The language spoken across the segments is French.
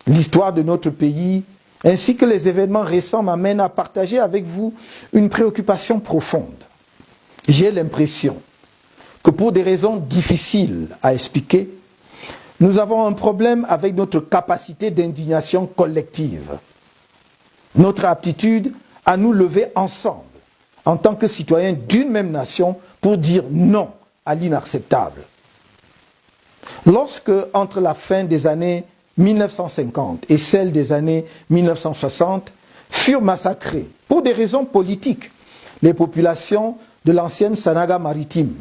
l'histoire de notre pays, ainsi que les événements récents m'amènent à partager avec vous une préoccupation profonde. J'ai l'impression que pour des raisons difficiles à expliquer, nous avons un problème avec notre capacité d'indignation collective, notre aptitude à nous lever ensemble en tant que citoyens d'une même nation pour dire non à l'inacceptable. Lorsque, entre la fin des années 1950 et celle des années 1960, furent massacrées, pour des raisons politiques, les populations de l'ancienne Sanaga maritime,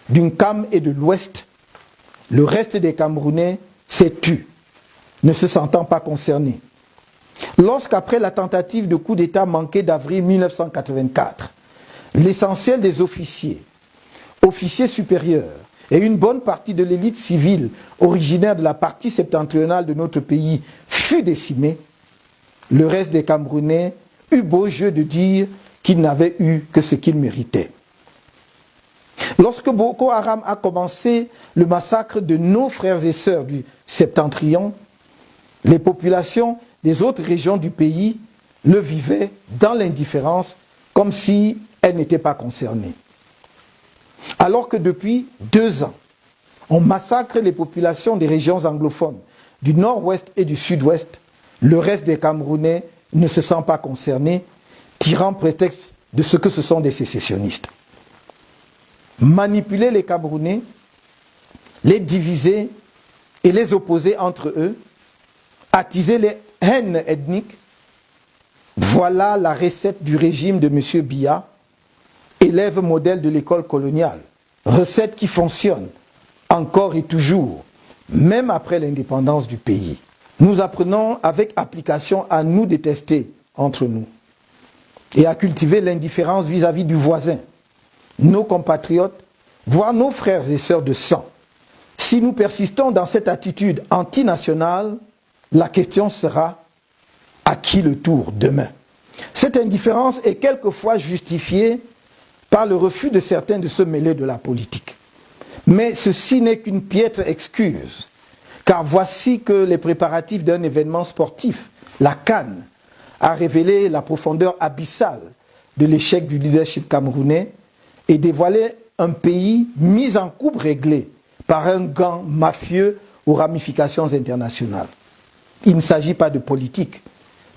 d'une Cam et de l'Ouest, le reste des Camerounais s'est tu, ne se sentant pas concernés. Lorsqu'après la tentative de coup d'État manquée d'avril 1984, l'essentiel des officiers supérieurs et une bonne partie de l'élite civile originaire de la partie septentrionale de notre pays fut décimée, le reste des Camerounais eut beau jeu de dire qu'ils n'avaient eu que ce qu'ils méritaient. Lorsque Boko Haram a commencé le massacre de nos frères et sœurs du Septentrion, les populations des autres régions du pays le vivaient dans l'indifférence comme si elles n'étaient pas concernées. Alors que depuis 2 ans, on massacre les populations des régions anglophones du nord-ouest et du sud-ouest, le reste des Camerounais ne se sent pas concerné, tirant prétexte de ce que ce sont des sécessionnistes. Manipuler les Camerounais, les diviser et les opposer entre eux, attiser les haines ethniques, voilà la recette du régime de M. Biya, élève modèle de l'école coloniale. Recette qui fonctionne encore et toujours, même après l'indépendance du pays. Nous apprenons avec application à nous détester entre nous et à cultiver l'indifférence vis-à-vis du voisin, nos compatriotes, voire nos frères et sœurs de sang. Si nous persistons dans cette attitude antinationale, la question sera à qui le tour demain? Cette indifférence est quelquefois justifiée par le refus de certains de se mêler de la politique. Mais ceci n'est qu'une piètre excuse, car voici que les préparatifs d'un événement sportif, la CAN, a révélé la profondeur abyssale de l'échec du leadership camerounais et dévoilé un pays mis en coupe réglée par un gang mafieux aux ramifications internationales. Il ne s'agit pas de politique,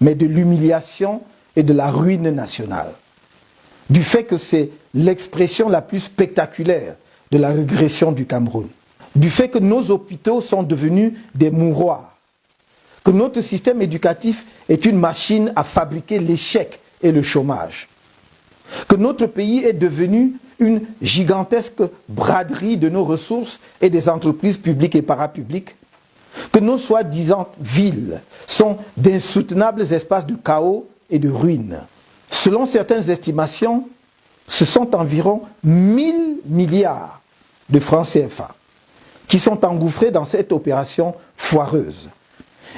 mais de l'humiliation et de la ruine nationale. Du fait que c'est l'expression la plus spectaculaire de la régression du Cameroun. Du fait que nos hôpitaux sont devenus des mouroirs. Que notre système éducatif est une machine à fabriquer l'échec et le chômage. Que notre pays est devenu une gigantesque braderie de nos ressources et des entreprises publiques et parapubliques. Que nos soi-disant villes sont d'insoutenables espaces de chaos et de ruines. Selon certaines estimations, ce sont environ 1000 milliards de francs CFA qui sont engouffrés dans cette opération foireuse.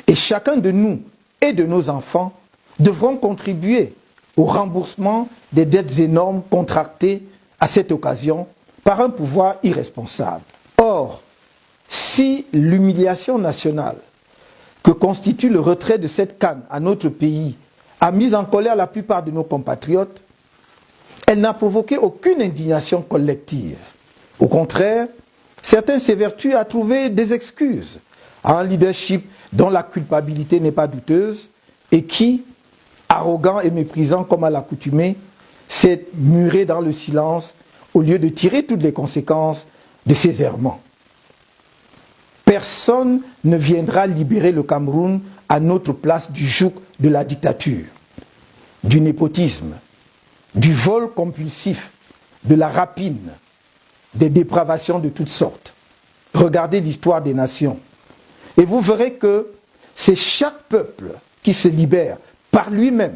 Et chacun de nous et de nos enfants devront contribuer au remboursement des dettes énormes contractées à cette occasion par un pouvoir irresponsable. Or, si l'humiliation nationale que constitue le retrait de cette canne à notre pays a mis en colère la plupart de nos compatriotes, elle n'a provoqué aucune indignation collective. Au contraire, certains s'évertuent à trouver des excuses à un leadership dont la culpabilité n'est pas douteuse et qui, arrogant et méprisant comme à l'accoutumée, s'est muré dans le silence au lieu de tirer toutes les conséquences de ses errements. Personne ne viendra libérer le Cameroun à notre place du joug de la dictature, du népotisme, du vol compulsif, de la rapine, des dépravations de toutes sortes. Regardez l'histoire des nations et vous verrez que c'est chaque peuple qui se libère par lui-même